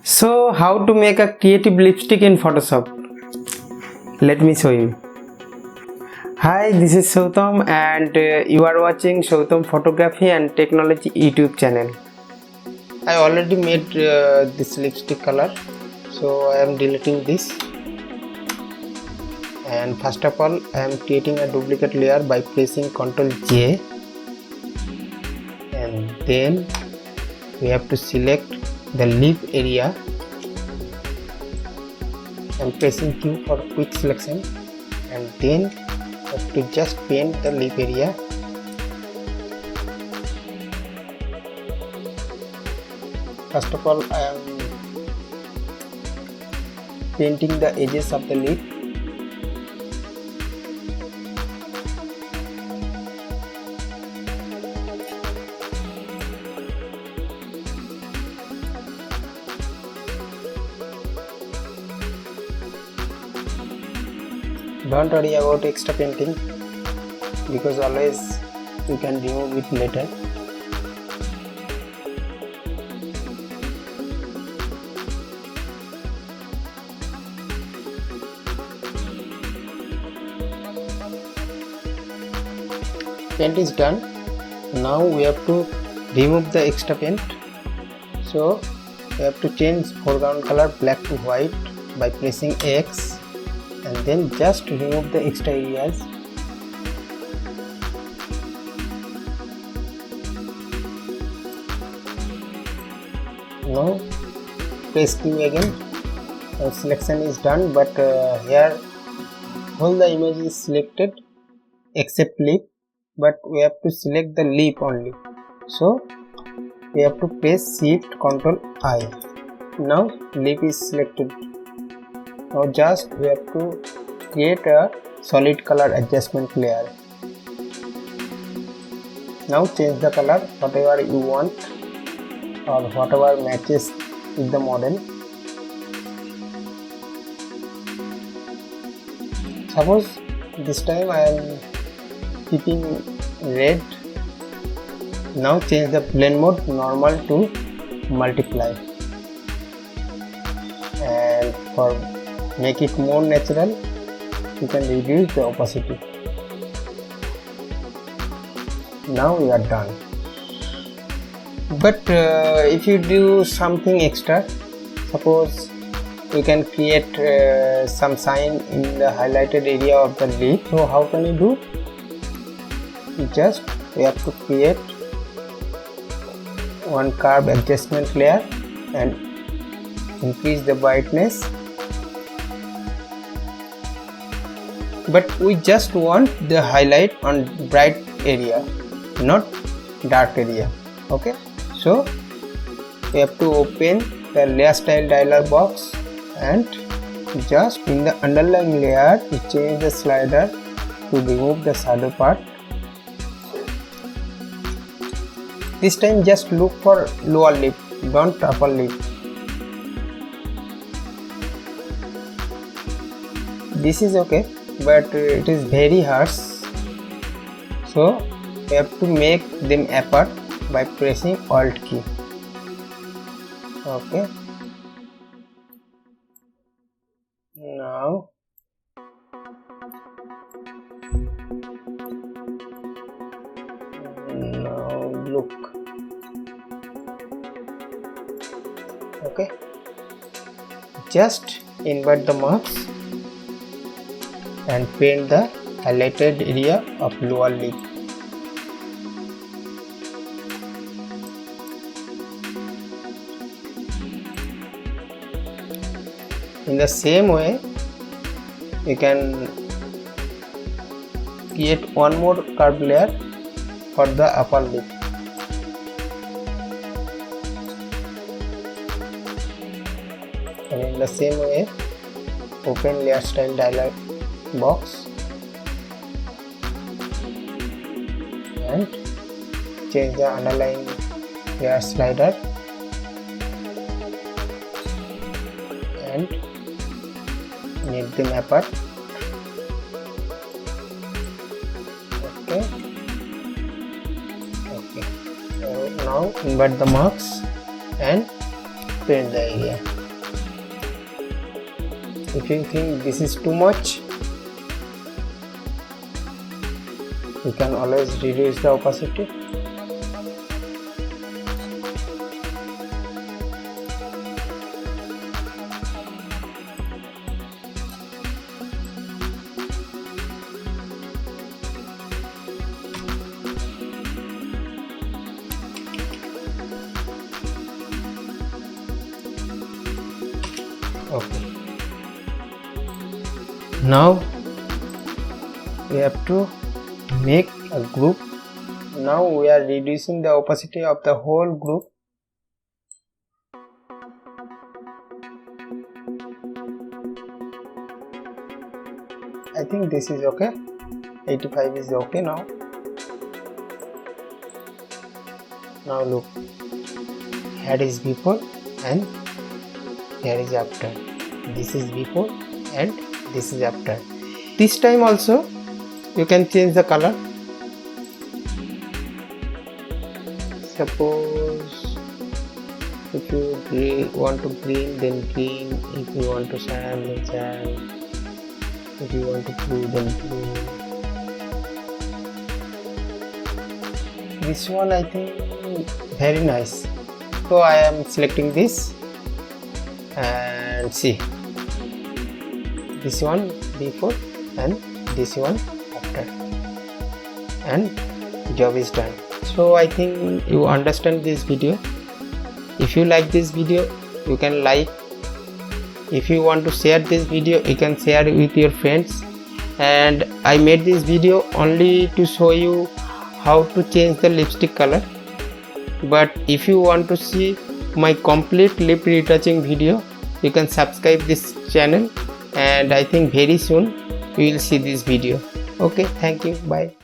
So how to make a creative lipstick in Photoshop? Let me show you. Hi, this is Sautam and you are watching Sautam Photography and Technology YouTube channel. I already made this lipstick color, so I am deleting this. And first of all, I am creating a duplicate layer by pressing Ctrl J, and then we have to select the lip area. I am pressing Q for quick selection, and then have to just paint the lip area. First of all, I am painting the edges of the lip. Don't worry about extra painting, because always you can remove it later. Paint is done. Now we have to remove the extra paint. So we have to change foreground color black to white by pressing X, and then just remove the extra areas. Now press Q again. Selection is done, but here all the image is selected except lip, but we have to select the lip only. So we have to press Shift Ctrl I. Now lip is selected. Now just we have to create a solid color adjustment layer. Now change the color whatever you want or whatever matches with the model. Suppose this time I am keeping red. Now change the blend mode normal to multiply, and for make it more natural, you can reduce the opacity. Now we are done. But if you do something extra, suppose you can create some sign in the highlighted area of the lip. So how can you do? Just we have to create one curve adjustment layer and increase the brightness. But we just want the highlight on bright area, not dark area. Okay, so we have to open the layer style dialog box, and just in the underlying layer we change the slider to remove the shadow part. This time just look for lower lip, don't upper lip. This is okay, but it is very harsh, so we have to make them apart by pressing Alt key. Okay, now look. Okay, just invert the marks and paint the highlighted area of lower lip. In the same way, you can create one more curved layer for the upper lip. And in the same way, open layer style dialog box and change the underlying layer slider and make them apart. Okay, so now invert the marks and paint the area. If you think this is too much, you can always reduce the opacity. Okay, now we have to make a group. Now we are reducing the opacity of the whole group. I think this is okay. 85 is okay now. Now look, here is before and here is after. This is before and this is after. This time also you can change the color. Suppose if you want to green, then green. If you want to cyan, then cyan. If you want to blue, then blue. This one I think very nice. So I am selecting this and see, this one before and this one after, and job is done. So I think you understand this video. If you like this video, you can like. If you want to share this video, you can share it with your friends. And I made this video only to show you how to change the lipstick color. But if you want to see my complete lip retouching video, you can subscribe this channel, and I think very soon you will see this video. Okay, thank you, bye.